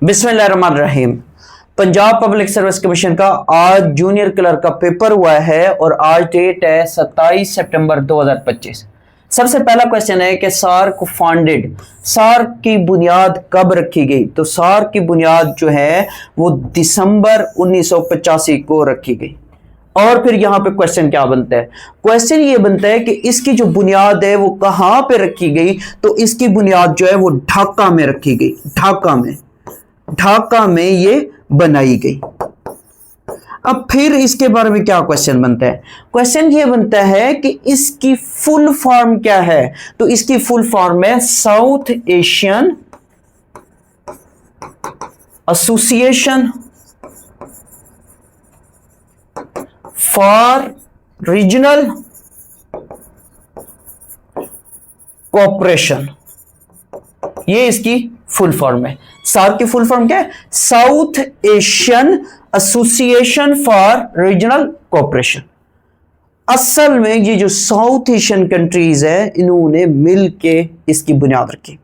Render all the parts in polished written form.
बिस्मिल्लाहिर्रहमानिर्रहीम। Punjab public service commission का आज जूनियर क्लर्क का पेपर हुआ है और आज डेट है 27 सितंबर 2025। सबसे पहला क्वेश्चन है कि सार्क फाउंडेड, सार्क की बुनियाद कब रखी गई? तो सार्क की बुनियाद जो है वो दिसंबर 1985 को रखी गई। और फिर यहां पे क्वेश्चन क्या बनता है? क्वेश्चन ये बनता है कि इसकी जो बुनियाद है वो कहां पे रखी गई? तो इसकी बुनियाद जो है वो ढाका में रखी गई। ढाका में ये बनाई गई। अब फिर इसके बारे में क्या क्वेश्चन बनता है? क्वेश्चन ये बनता है कि इसकी फुल फॉर्म क्या है? तो इसकी फुल फॉर्म है south Asian association for regional cooperation. ये इसकी फुल फॉर्म है। सार्क की फुल फॉर्म क्या है? South Asian association for regional cooperation. असल में ये जो साउथ एशियन कंट्रीज है इन्होंने मिलके इसकी बुनियाद रखी।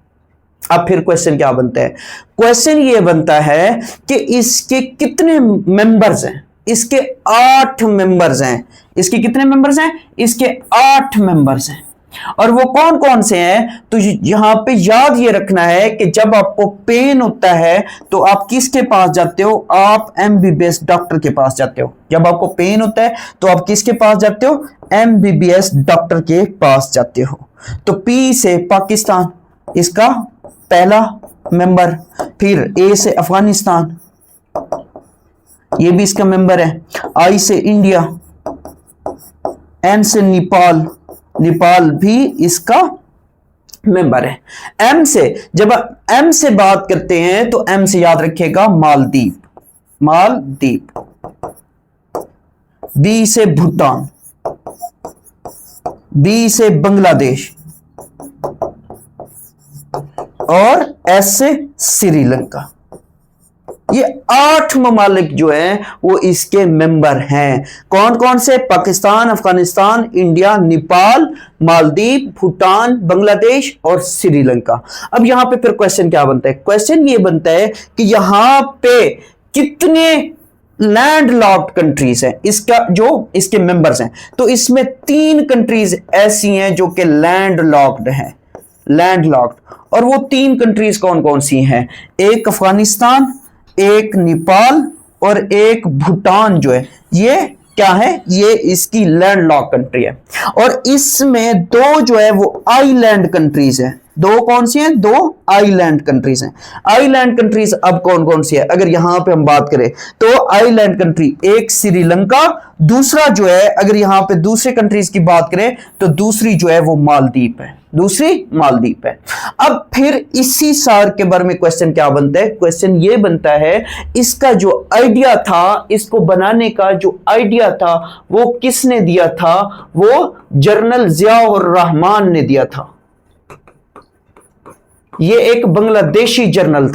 अब फिर क्वेश्चन क्या बनता है? क्वेश्चन ये बनता है कि इसके कितने मेंबर्स हैं? इसके 8 मेंबर्स हैं। इसके कितने मेंबर्स हैं? इसके 8 मेंबर्स हैं। और वो कौन कौन से हैं? तो यहां पे याद ये रखना है कि जब आपको पेन होता है तो आप किसके पास जाते हो? आप एमबीबीएस डॉक्टर के पास जाते हो। जब आपको पेन होता है तो आप किसके पास जाते हो? एमबीबीएस डॉक्टर के पास जाते हो। तो पी से पाकिस्तान इसका पहला मेंबर, फिर ए से अफगानिस्तान, ये भी इसका मेंबर है। आई से इंडिया, एन से नेपाल, नेपाल भी इसका मेंबर है। एम से, जब एम से बात करते हैं तो एम से याद रखिएगा मालदीव। बी से भूटान, बी से बांग्लादेश और एस से श्रीलंका। ये 8 ममालिक जो हैं वो इसके मेंबर हैं। कौन कौन से? पाकिस्तान, अफगानिस्तान, इंडिया, नेपाल, मालदीव, भूटान, बांग्लादेश और श्रीलंका। अब यहां पे फिर क्वेश्चन क्या बनता है? क्वेश्चन ये बनता है कि यहां पे कितने लैंड लॉक्ड कंट्रीज हैं इसका जो इसके मेंबर्स हैं? तो इसमें 3 कंट्रीज ऐसी हैं जो कि लैंड लॉक्ड हैं, लैंड लॉक्ड। और वो 3 कंट्रीज कौन कौन सी हैं? एक अफगानिस्तान, एक नेपाल और एक भूटान जो है ये क्या है? ये इसकी लैंडलॉक कंट्री है। और इसमें 2 जो है वो आइलैंड कंट्रीज हैं। 2 कौन सी हैं? 2 आइलैंड कंट्रीज हैं। आइलैंड कंट्रीज अब कौन कौन सी है? अगर यहां पे हम बात करें तो आइलैंड कंट्री एक श्रीलंका, दूसरा जो है अगर यहां पे दूसरे कंट्रीज की बात करें तो दूसरी जो है वो मालदीव है, दूसरी मालदीव है। अब फिर इसी सार्क के बारे में क्वेश्चन क्या बनता है? क्वेश्चन ये बनता है इसका जो आइडिया था, इसको बनाने का जो आइडिया था वो किसने दिया था? वो जनरल जियाउर रहमान ने दिया था। ये एक बांग्लादेशी जर्नल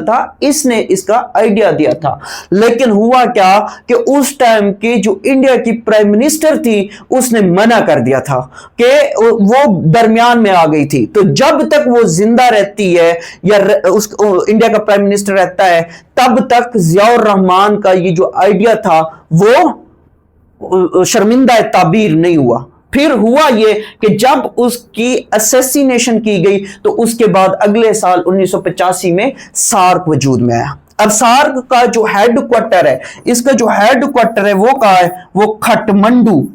था, इसने इसका आइडिया दिया था। लेकिन हुआ क्या कि उस टाइम की जो इंडिया की प्राइम मिनिस्टर थी उसने मना कर दिया था कि वो दरमियान में आ गई थी। तो जब तक वो जिंदा रहती है या इंडिया का प्राइम मिनिस्टर रहता है तब तक जियाउर रहमान का ये जो आइडिया था वो शर्मिंदा ताबीर नहीं हुआ। फिर हुआ ये कि जब उसकी असैसिनेशन की गई तो उसके बाद अगले साल 1985 में सार्क वजूद में आया। अब सार्क का जो हेडक्वार्टर है, इसका जो हेडक्वार्टर है वो कहां है? वो खटमंडू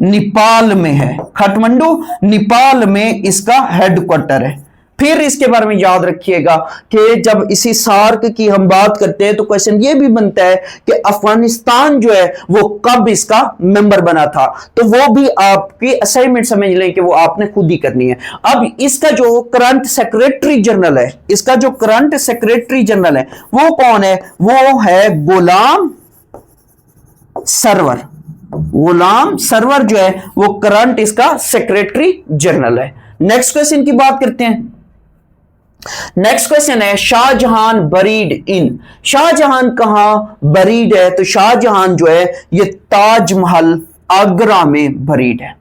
नेपाल में है। खटमंडू नेपाल में इसका हेडक्वार्टर है। फिर इसके बारे में याद रखिएगा कि जब इसी सार्क की हम बात करते हैं तो क्वेश्चन ये भी बनता है कि अफगानिस्तान जो है वो कब इसका मेंबर बना था? तो वो भी आपकी असाइनमेंट समझ लें कि वो आपने खुद ही करनी है। अब इसका जो करंट सेक्रेटरी जनरल है, इसका जो करंट सेक्रेटरी जनरल है वो कौन है? वो है गुलाम सरवर जो है वो करंट इसका सेक्रेटरी जनरल है। नेक्स्ट क्वेश्चन की बात करते हैं। नेक्स्ट क्वेश्चन है शाहजहां बरीड इन। शाहजहां कहां बरीड है? तो शाहजहां जो है ये ताजमहल आगरा में बरीड है।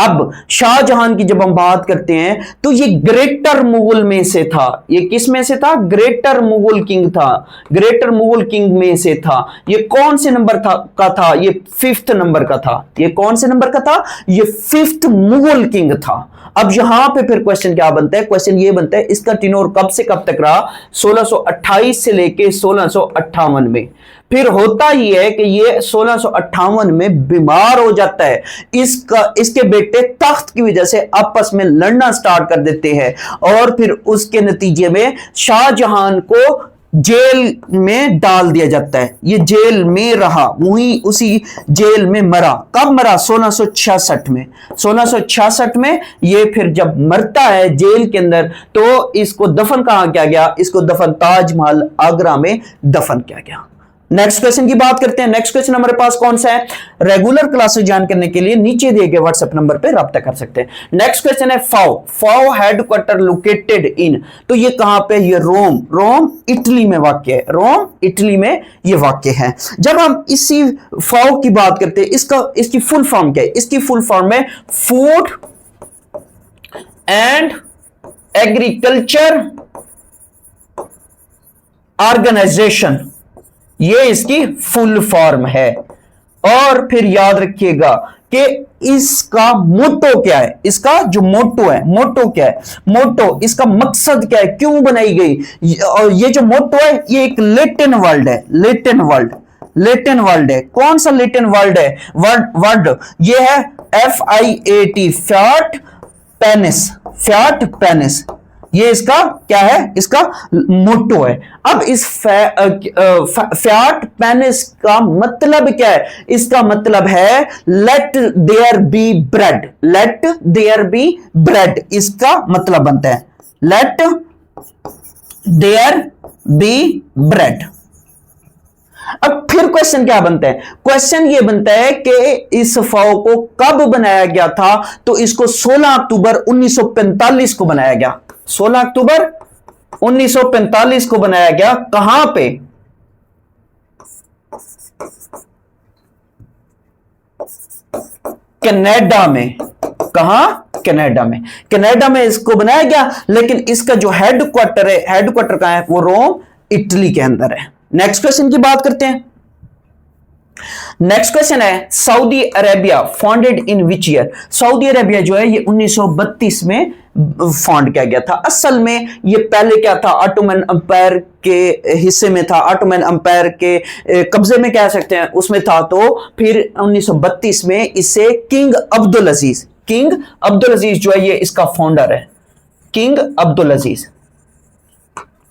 अब शाहजहां की जब हम बात करते हैं तो ये ग्रेटर मुगल में से था। ये किस में से था? ग्रेटर मुगल किंग था, ग्रेटर मुगल किंग में से था। ये कौन से नंबर का था? ये 5th नंबर का था। ये कौन से नंबर का था? ये 5th मुगल किंग था। अब यहां पे फिर क्वेश्चन क्या बनता है? क्वेश्चन ये बनता है इसका टिनोर कब से कब तक रहा? 1628 से लेके 1658 में। फिर होता ही है कि ये 1658 में बीमार हो जाता है। इसके बेटे तख्त की वजह से आपस में लड़ना स्टार्ट कर देते हैं और फिर उसके नतीजे में शाहजहां को जेल में डाल दिया जाता है। ये जेल में रहा, वहीं उसी जेल में मरा। कब मरा? 1666 में। 1666 में ये फिर जब मरता है जेल के अंदर तो इसको दफन कहां किया गया? इसको दफन ताजमहल आगरा में दफन किया गया। नेक्स्ट क्वेश्चन की बात करते हैं। नेक्स्ट क्वेश्चन हमारे पास कौन सा है? रेगुलर क्लासेस ज्वाइन करने के लिए नीचे दिए गए व्हाट्सएप नंबर पे राब्ता कर सकते हैं। नेक्स्ट क्वेश्चन है फाओ। फाओ हेडक्वार्टर लोकेटेड इन, तो ये कहां पे? ये रोम, रोम इटली में वाक्य है। रोम इटली में ये वाक्य है। जब हम इसी फाओ की बात करते हैं, इसकी फुल फॉर्म क्या है? इसकी फुल फॉर्म है फूड एंड एग्रीकल्चर ऑर्गेनाइजेशन, ये इसकी फुल फॉर्म है। और फिर याद रखिएगा कि इसका मोटो क्या है? इसका जो मोटो है, मोटो क्या है? मोटो, इसका मकसद क्या है? क्यों बनाई गई? और ये जो मोटो है ये एक लैटिन वर्ड है। लैटिन वर्ड, लैटिन वर्ड है। कौन सा लैटिन वर्ड है? वर्ड ये है FIAT, fat penis, fat penis. ये इसका क्या है? इसका मोटो है। अब इस फ्याट पेनिस का मतलब क्या है? इसका मतलब है let there be bread, let there be bread, इसका मतलब बनता है लेट देयर बी ब्रेड। अब फिर क्वेश्चन क्या बनता है? क्वेश्चन ये बनता है कि इस फाओ को कब बनाया गया था? तो इसको 16 अक्टूबर 1945 को बनाया गया। 16 अक्टूबर 1945 को बनाया गया। कहां पे? कनाडा में। कहां? कनाडा में। कनाडा में इसको बनाया गया, लेकिन इसका जो हेडक्वार्टर है, हेडक्वार्टर कहां है? वो रोम इटली के अंदर है। नेक्स्ट क्वेश्चन की बात करते हैं। नेक्स्ट क्वेश्चन है Saudi Arabia founded in which year? Saudi Arabia जो है ये 1932 में फाउंड किया गया था। असल में ये पहले क्या था? ऑटोमन अंपायर के हिस्से में था, ऑटोमन अंपायर के कब्जे में कह सकते हैं, उसमें था। तो फिर 1932 में इसे किंग अब्दुल अजीज, किंग अब्दुल अजीज जो है ये इसका फाउंडर है। किंग अब्दुल अजीज,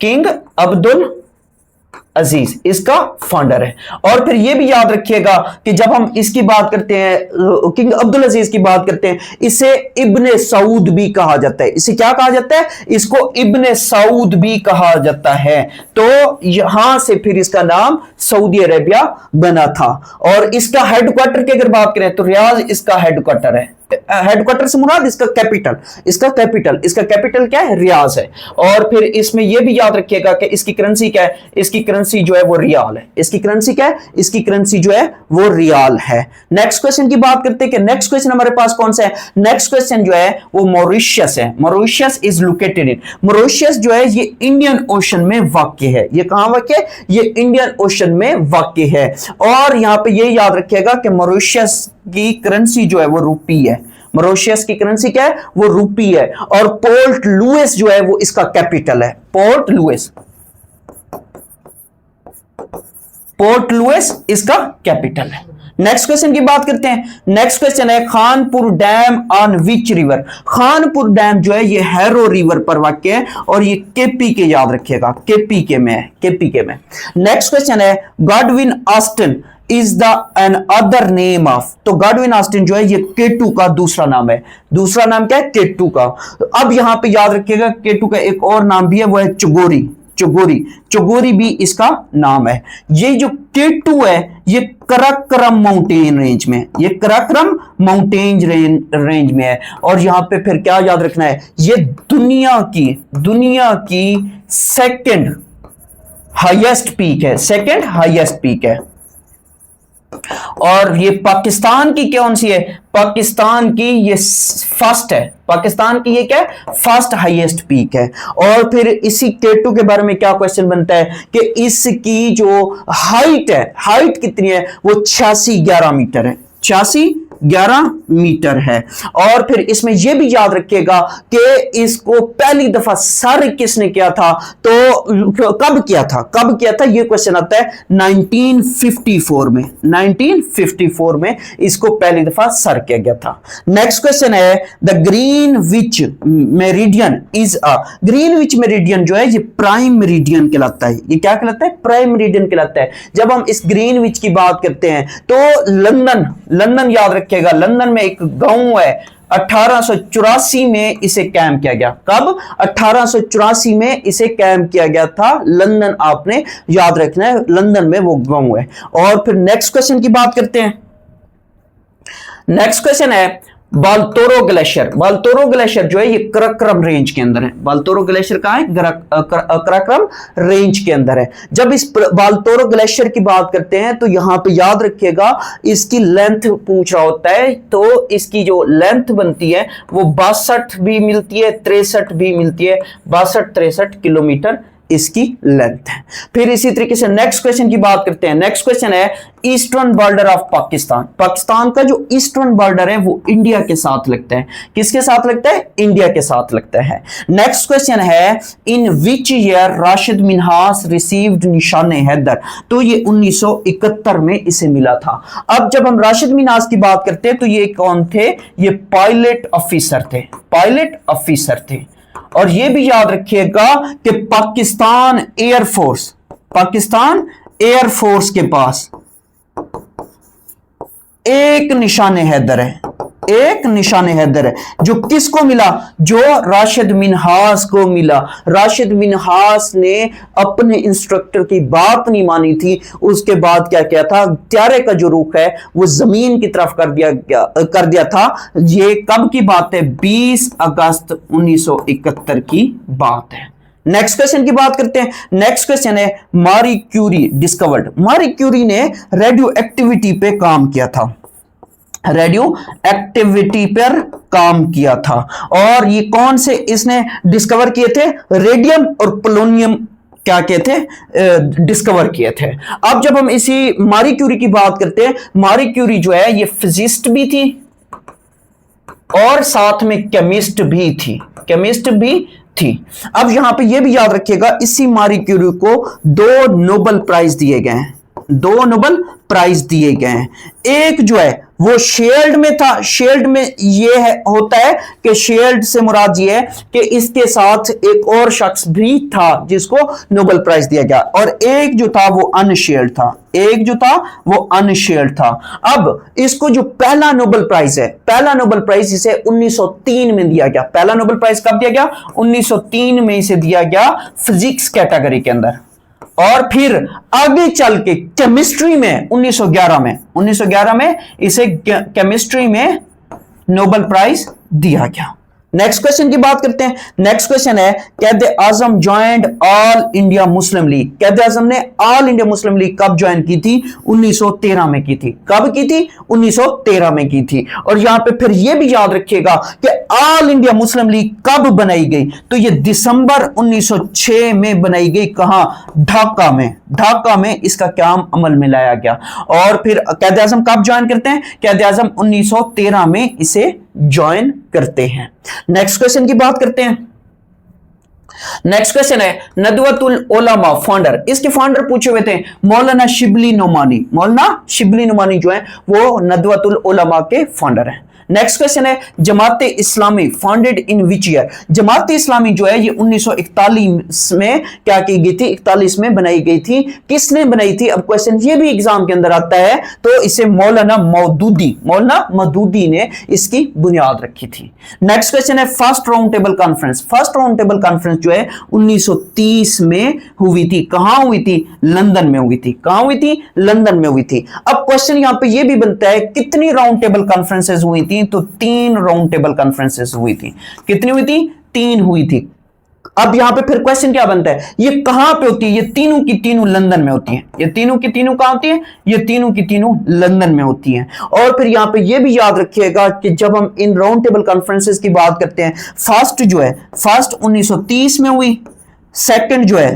किंग अब्दुल अजीज इसका फाउंडर है। और फिर यह भी याद रखिएगा कि जब हम इसकी बात करते हैं, किंग अब्दुल अजीज की बात करते हैं, इसे इब्ने सऊद भी कहा जाता है। इसे क्या कहा जाता है? इसको इब्ने सऊद भी कहा जाता है। तो यहां से फिर इसका नाम सऊदी अरेबिया बना था। और इसका हेडक्वार्टर की अगर बात करें तो रियाद इसका हेडक्वार्टर है। हेडक्वार्टर से मुराद इसका कैपिटल, इसका कैपिटल क्या है? रियाज है। और फिर इसमें यह भी याद रखिएगा कि इसकी करेंसी क्या है? इसकी करेंसी जो है वो रियाल है। इसकी करेंसी क्या है? इसकी करेंसी जो है वो रियाल है। नेक्स्ट क्वेश्चन की बात करते हैं कि नेक्स्ट क्वेश्चन हमारे पास कौन सा है? नेक्स्ट क्वेश्चन जो है वो मॉरिशस है। Mauritius is located in, Mauritius जो है ये इंडियन ओशन में वाक़ है। ये कहां वाक़ है? ये इंडियन ओशन में वाक़ है। और यहां पे ये याद रखिएगा कि मॉरिशस की करेंसी जो है वो रूपी है। मॉरिशस की करेंसी क्या है? वो रूपी है। और पोर्ट लुइस जो है वो इसका कैपिटल है। पोर्ट लुइस, पोर्ट लुइस इसका कैपिटल है। नेक्स्ट क्वेश्चन की बात करते हैं। नेक्स्ट क्वेश्चन है Khanpur dam on which river? Khanpur dam जो है ये हैरो रिवर पर वाक़ है और ये केपी के, याद रखिएगा केपी के में है, केपी के में। नेक्स्ट क्वेश्चन है Godwin Austin is the another name of? तो गॉडविन ऑस्टिन जो है ये केटू का दूसरा नाम है। दूसरा नाम क्या है? केटू का। अब यहां पे याद रखिएगा केटू का एक और नाम भी है, वो है चुगोरी। चुगोरी, चुगोरी भी इसका नाम है। ये जो केटू है ये कराक्रम माउंटेन रेंज में, ये कराक्रम माउंटेन रेंज में है। और यहां पे फिर क्या याद रखना है? ये दुनिया की सेकंड हाईएस्ट पीक है, सेकंड हाईएस्ट पीक है। और ये पाकिस्तान की कौन सी है? पाकिस्तान की ये फर्स्ट है, पाकिस्तान की ये क्या है? फर्स्ट हाईएस्ट पीक है। और फिर इसी K2 के बारे में क्या क्वेश्चन बनता है कि इसकी जो हाइट है, हाइट कितनी है? वो 8611 मीटर है, 8611 मीटर है। और फिर इसमें यह भी याद रखिएगा कि इसको पहली दफा सर किसने किया था? तो कब किया था? कब किया था? यह क्वेश्चन आता है 1954 में, 1954 में इसको पहली दफा सर किया गया था। नेक्स्ट क्वेश्चन है the Greenwich meridian is a, Greenwich meridian जो है ये प्राइम मेरिडियन कहलाता है। ये क्या कहलाता है? प्राइम मेरिडियन कहलाता है। जब हम इस ग्रीनविच की बात करते हैं तो लंदन याद रखिएगा, लंदन में एक गांव है, 1884 में इसे कायम किया गया। कब? 1884 में इसे कायम किया गया था। लंदन आपने याद रखना है, लंदन में वो गांव है। और फिर नेक्स्ट क्वेश्चन की बात करते हैं। नेक्स्ट क्वेश्चन है बाल्तोरो ग्लेशियर। बाल्तोरो ग्लेशियर जो है ये कराक्रम रेंज के अंदर है। बाल्तोरो ग्लेशियर कहां है? कराक्रम रेंज के अंदर है। जब इस बाल्तोरो ग्लेशियर की बात करते हैं तो यहां पे याद रखिएगा इसकी लेंथ पूछ रहा होता है, तो इसकी जो लेंथ बनती है वो 62 भी मिलती है, 63 भी मिलती है, 62-63 किलोमीटर इसकी लेंथ है। फिर इसी तरीके से नेक्स्ट क्वेश्चन की बात करते हैं। नेक्स्ट क्वेश्चन है eastern border of Pakistan. Pakistan का जो ईस्टर्न बॉर्डर है वो इंडिया के साथ लगता है। किसके साथ लगता है? इंडिया के साथ लगता है। नेक्स्ट क्वेश्चन है in which year Rashid Minhas received Nishane Haider. तो ये 1971 में इसे मिला था। अब जब हम राशिद मिन्हास की बात करते हैं तो ये कौन थे? ये पायलट ऑफिसर थे, पायलट ऑफिसर थे। और यह भी याद रखिएगा कि पाकिस्तान एयरफोर्स के पास एक निशाने हैदर है, एक निशाने हैदर है जो किसको मिला? जो राशिद मिन्हास को मिला। राशिद मिन्हास ने अपने इंस्ट्रक्टर की बात नहीं मानी थी, उसके बाद क्या किया था? त्यारे का जो रुख है वो जमीन की तरफ कर दिया था। ये कब की बात है? 20 अगस्त 1971 की बात है। नेक्स्ट क्वेश्चन की बात करते हैं। नेक्स्ट क्वेश्चन है मारी क्यूरी डिस्कवर्ड। मारी क्यूरी ने रेडियो एक्टिविटी पे काम किया था, रेडियो एक्टिविटी पर काम किया था। और ये कौन से इसने डिस्कवर किए थे? रेडियम और पोलोनियम क्या किए थे? डिस्कवर किए थे। अब जब हम इसी मारी क्यूरी की बात करते हैं, मारी क्यूरी जो है ये फिजिस्ट भी थी और साथ में केमिस्ट भी थी, केमिस्ट भी थी। अब यहां पे ये भी याद रखिएगा इसी मारी क्यूरी को 2 नोबेल प्राइज दिए गए हैं, 2 नोबेल प्राइज दिए गए हैं। एक जो है वो शेल्ड में था। शेल्ड में ये है होता है कि शेल्ड से मुराद ये है कि इसके साथ एक और शख्स भी था जिसको नोबेल प्राइज दिया गया, और एक जो था वो अनशेल्ड था, एक जो था वो अनशेल्ड था। अब इसको जो पहला नोबेल प्राइज है, पहला नोबेल प्राइज इसे 1903 में दिया गया। पहला नोबेल प्राइज कब दिया गया? 1903 में इसे दिया गया फिजिक्स कैटेगरी के अंदर। और फिर आगे चल के केमिस्ट्री में 1911 में इसे केमिस्ट्री में नोबेल प्राइज दिया गया। नेक्स्ट क्वेश्चन की बात करते हैं। नेक्स्ट क्वेश्चन है Quaid Azam joined All India Muslim League. Quaid Azam ने ऑल इंडिया मुस्लिम लीग कब ज्वाइन की थी? 1913 में की थी। कब की थी? 1913 में की थी। और यहां पे फिर यह भी याद रखिएगा कि ऑल इंडिया मुस्लिम लीग कब बनाई गई? तो यह दिसंबर 1906 में बनाई गई। कहां? ढाका में, ढाका में इसका काम अमल में लाया गया। और फिर कैद आजम कब ज्वाइन करते हैं? कैद आजम 1913 में इसे ज्वाइन करते हैं। नेक्स्ट क्वेश्चन की बात करते हैं। नेक्स्ट क्वेश्चन है नदवतुल उलमा फाउंडर। इसके फाउंडर पूछे हुए थे मौलाना शिबली नोमानी। मौलाना शिबली नोमानी जो है वो नदवतुल उलमा के फाउंडर हैं। नेक्स्ट क्वेश्चन है Jamaat Islami founded in which year. Jamaat Islami जो है ये 1941 में क्या की गई थी? 41 में बनाई गई थी। किसने बनाई थी? अब क्वेश्चन ये भी एग्जाम के अंदर आता है, तो इसे मौलाना मौदूदी ने इसकी बुनियाद रखी थी। नेक्स्ट क्वेश्चन है first round table conference. First round table conference जो है 1930 में हुई थी। कहां हुई थी? लंदन में हुई थी। कहां हुई थी? लंदन में हुई थी। अब क्वेश्चन यहां पे ये भी बनता है कितनी राउंड टेबल कॉन्फ्रेंसेस हुई थी? तो 3 राउंड टेबल कॉन्फ्रेंसेस हुई थी। कितनी हुई थी? 3 हुई थी। अब यहां पे फिर क्वेश्चन क्या बनता है, ये कहां पे होती है, ये तीनों की तीनों लंदन में होती हैं, ये तीनों की तीनों कहां होती हैं, ये तीनों की तीनों लंदन में होती हैं। और फिर यहां पे ये भी याद रखिएगा कि जब हम इन राउंड टेबल कॉन्फ्रेंसेस की बात करते हैं, फर्स्ट जो है फर्स्ट 1930 में हुई, सेकंड जो है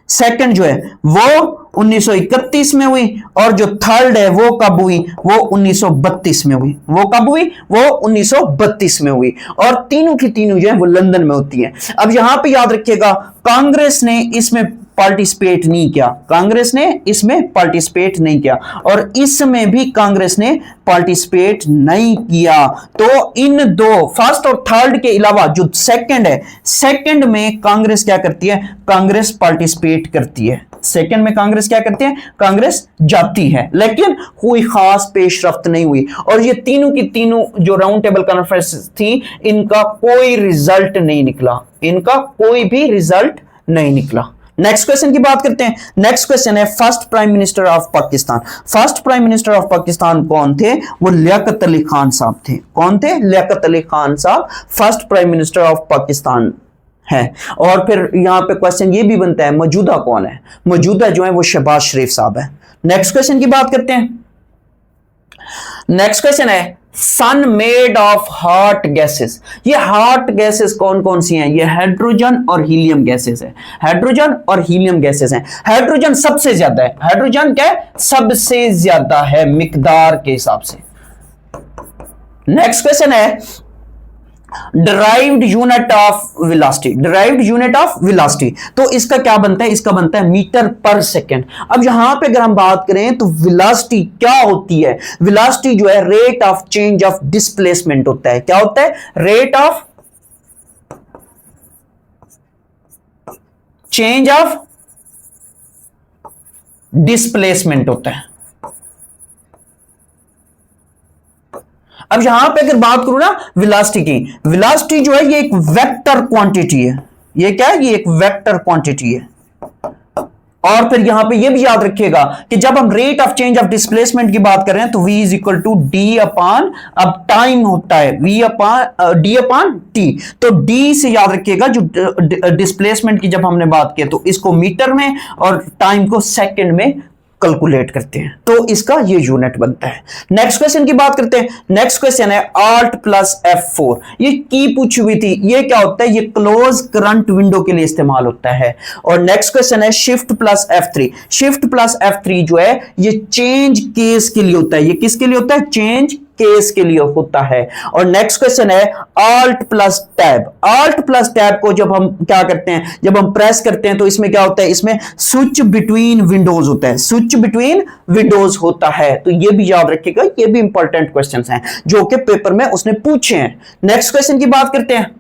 सेकंड जो है वो 1931 में हुई, और जो थर्ड है वो कब हुई, वो 1932 में हुई, वो कब हुई, वो 1932 में हुई, और तीनों की तीनों जो है वो लंदन में होती है। अब यहां पे याद रखिएगा कांग्रेस ने इसमें पार्टिसिपेट नहीं किया, कांग्रेस ने इसमें पार्टिसिपेट नहीं किया, और इसमें भी कांग्रेस ने पार्टिसिपेट नहीं किया। तो इन दो फर्स्ट और थर्ड के अलावा जो सेकंड है, सेकंड में कांग्रेस क्या करती है, कांग्रेस पार्टिसिपेट करती है, सेकंड में कांग्रेस क्या करती है, कांग्रेस जाती है, लेकिन कोई खास पेशरफ्त नहीं हुई। और ये तीनों की तीनों जो राउंड टेबल कॉन्फ्रेंस थी, इनका कोई रिजल्ट नहीं निकला, इनका कोई भी रिजल्ट नहीं निकला। नेक्स्ट क्वेश्चन की बात करते हैं। नेक्स्ट क्वेश्चन है first prime minister of Pakistan. First prime minister of Pakistan कौन थे, वो लियाकत अली खान साहब थे। कौन थे, लियाकत अली खान साहब first prime minister of Pakistan है। और फिर यहां पे क्वेश्चन ये भी बनता है मौजूदा कौन है, मौजूदा जो है वो शहबाज शरीफ साहब है। नेक्स्ट क्वेश्चन की बात करते हैं। नेक्स्ट क्वेश्चन है सन मेड ऑफ हॉट गैसेस। ये हॉट गैसेस कौन कौन सी हैं, ये हाइड्रोजन और हीलियम गैसेस है, हाइड्रोजन और हीलियम गैसेस हैं। हाइड्रोजन सबसे ज्यादा है, हाइड्रोजन क्या है, सबसे ज्यादा है मिकदार के हिसाब से। नेक्स्ट क्वेश्चन है derived unit of velocity, derived unit of velocity, तो इसका क्या बनता है, इसका बनता है मीटर पर सेकंड। अब यहां पे अगर हम बात करें तो वेलोसिटी क्या होती है, वेलोसिटी जो है rate of change of displacement होता है। क्या होता है, rate of change of displacement होता है। अब यहां पे अगर बात करूं ना वेलोसिटी की, वेलोसिटी जो है ये एक वेक्टर क्वांटिटी है, ये क्या है, ये एक वेक्टर क्वांटिटी है। और फिर यहां पे ये भी याद रखिएगा कि जब हम rate of change of displacement की बात कर रहे हैं तो v is equal to d upon, अब टाइम होता है v upon d upon t, तो d से याद रखिएगा जो डिस्प्लेसमेंट की जब हमने बात की तो इसको मीटर में और टाइम को सेकंड में कैलकुलेट करते हैं, तो इसका ये यूनिट बनता है। नेक्स्ट क्वेश्चन की बात करते हैं। नेक्स्ट क्वेश्चन है Alt प्लस F4। ये की पूछी हुई थी, ये क्या होता है, ये क्लोज करंट विंडो के लिए इस्तेमाल होता है। और नेक्स्ट क्वेश्चन है shift plus F3। Shift plus F3 जो है ये चेंज केस के लिए होता है, ये किसके लिए होता है, चेंज केस के लिए होता है। और नेक्स्ट क्वेश्चन है Alt plus tab. Alt plus tab को जब हम क्या करते हैं, जब हम प्रेस करते हैं तो इसमें क्या होता है, इसमें स्विच बिटवीन विंडोज होता है, स्विच बिटवीन विंडोज होता है। तो ये भी याद रखिएगा, ये भी इंपॉर्टेंट क्वेश्चंस हैं जो कि पेपर में उसने पूछे हैं। नेक्स्ट क्वेश्चन की बात करते हैं।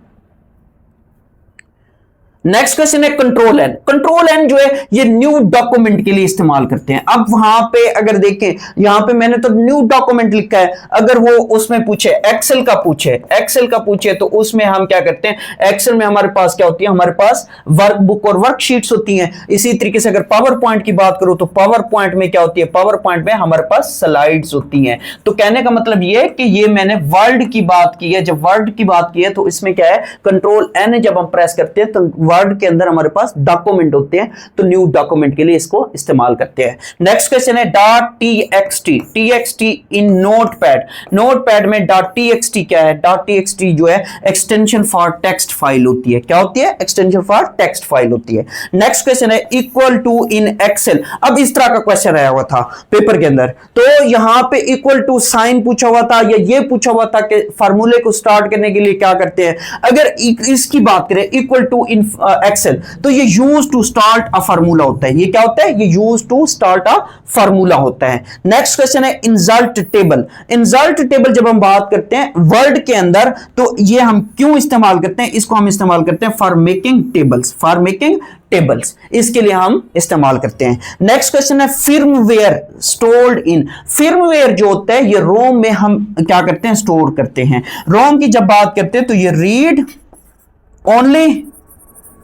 नेक्स्ट क्वेश्चन है कंट्रोल एन। कंट्रोल एन जो है ये न्यू डॉक्यूमेंट के लिए इस्तेमाल करते हैं। अब वहां पे अगर देखें, यहां पे मैंने तो न्यू डॉक्यूमेंट लिखा है, अगर वो उसमें पूछे एक्सेल का पूछे तो उसमें हम क्या करते हैं, एक्सेल में हमारे पास क्या होती है, हमारे पास वर्कबुक और वर्कशीट्स होती हैं। इसी तरीके से अगर पावर पॉइंट की बात करूं तो पावर पॉइंट में क्या होती है, पावर पॉइंट में हमारे पास स्लाइड्स होती हैं। तो कहने का मतलब ये है कि ये मैंने वर्ड की बात की है, जब वर्ड की बात की है तो इसमें क्या है, कंट्रोल एन जब हम प्रेस करते हैं तो वर्ड के अंदर हमारे पास डॉक्यूमेंट होते हैं, तो न्यू डॉक्यूमेंट के लिए इसको इस्तेमाल करते हैं। नेक्स्ट क्वेश्चन है .txt। txt इन नोटपैड। नोटपैड में .txt क्या है, .txt जो है एक्सटेंशन फॉर टेक्स्ट फाइल होती है। क्या होती है, एक्सटेंशन फॉर टेक्स्ट फाइल होती है। नेक्स्ट क्वेश्चन है इक्वल टू इन एक्सेल। अब इस तरह का क्वेश्चन आया हुआ था पेपर के अंदर, तो यहां पे इक्वल टू साइन पूछा हुआ था, या ये पूछा हुआ था कि फार्मूले को स्टार्ट करने के लिए क्या करते हैं। अगर इसकी बात करें इक्वल टू इन एक्सेल, तो ये use to start a formula होता है। ये क्या होता है, ये use to start a formula होता है। नेक्स्ट क्वेश्चन है इंसर्ट टेबल। इंसर्ट टेबल जब हम बात करते हैं वर्ड के अंदर, तो ये हम क्यों इस्तेमाल करते हैं, इसको हम इस्तेमाल करते हैं for making tables, for making tables, इसके लिए हम इस्तेमाल करते हैं। नेक्स्ट क्वेश्चन है फर्मवेयर स्टोर्ड इन। फर्मवेयर जो होता है ये रोम में हम क्या करते हैं, स्टोर करते हैं। रोम की जब बात करते हैं तो ये रीड ओनली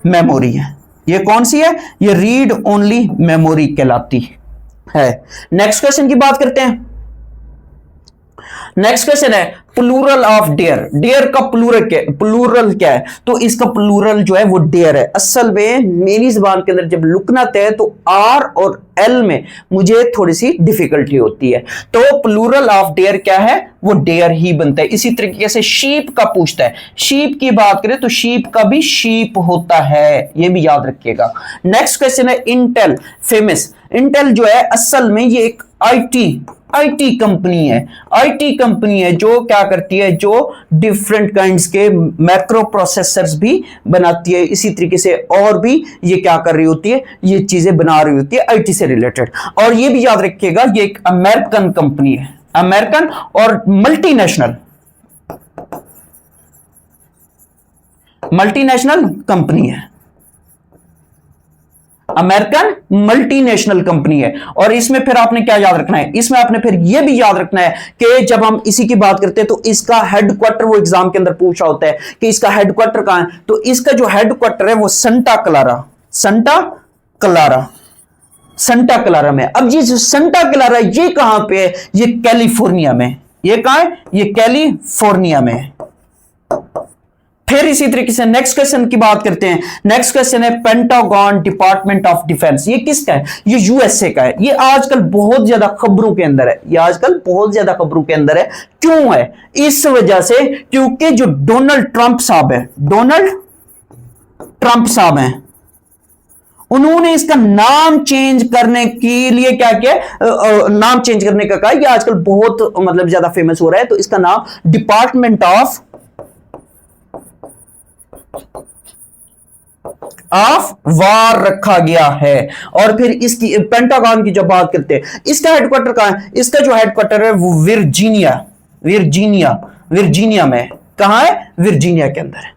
मेमोरी है। ये कौन सी है, ये रीड ओनली मेमोरी कहलाती है। नेक्स्ट क्वेश्चन की बात करते हैं। नेक्स्ट क्वेश्चन है प्लूरल ऑफ डेयर। डेयर का प्लूरल क्या है? तो इसका प्लूरल जो है वो डेयर है। असल में मेरी जुबान के अंदर जब लुकनत है तो आर और एल में मुझे थोड़ी सी डिफिकल्टी होती है। तो प्लूरल ऑफ डेयर क्या है? वो डेयर ही बनता है। इसी तरीके से शीप का पूछता है, शीप की बात करें तो शीप का भी शीप होता है, ये भी याद रखिएगा। नेक्स्ट क्वेश्चन है इंटेल फेमस। इंटेल जो है असल में ये एक आईटी कंपनी है। आईटी कंपनी है जो क्या करती है, जो डिफरेंट काइंड्स के मैक्रो प्रोसेसर्स भी बनाती है। इसी तरीके से और भी ये क्या कर रही होती है, ये चीजें बना रही होती है आईटी से रिलेटेड। और ये भी याद रखिएगा ये एक अमेरिकन कंपनी है, अमेरिकन और मल्टीनेशनल कंपनी है, अमेरिकन मल्टीनेशनल कंपनी है। और इसमें फिर आपने क्या याद रखना है, इसमें आपने फिर यह भी याद रखना है कि जब हम इसी की बात करते हैं तो इसका हेडक्वार्टर, वो एग्जाम के अंदर पूछा होता है कि इसका हेडक्वार्टर कहां है, तो इसका जो हेडक्वार्टर है वो संटा क्लारा में। अब ये जो संटा क्लारा ये कहां पे है, ये कैलिफोर्निया में। ये कहां है? ये कैलिफोर्निया में है। फिर इसी तरीके से नेक्स्ट क्वेश्चन की बात करते हैं। नेक्स्ट क्वेश्चन है पेंटागन डिपार्टमेंट ऑफ डिफेंस। ये किसका है? ये यूएसए का है। ये आजकल बहुत ज्यादा खबरों के अंदर है, ये आजकल बहुत ज्यादा खबरों के अंदर है। क्यों है? इस वजह से क्योंकि जो डोनाल्ड ट्रंप साहब हैं, उन्होंने इसका नाम चेंज करने के लिए क्या किया, नाम चेंज करने का कहा। ये आजकल बहुत मतलब ज्यादा फेमस हो रहा है। तो इसका नाम डिपार्टमेंट ऑफ वार रखा गया है। और फिर इसकी पेंटागन की जब बात करते हैं, इसका हेडक्वार्टर कहां है? इसका जो हेडक्वार्टर है वो वर्जीनिया में। कहां है? वर्जीनिया के अंदर है।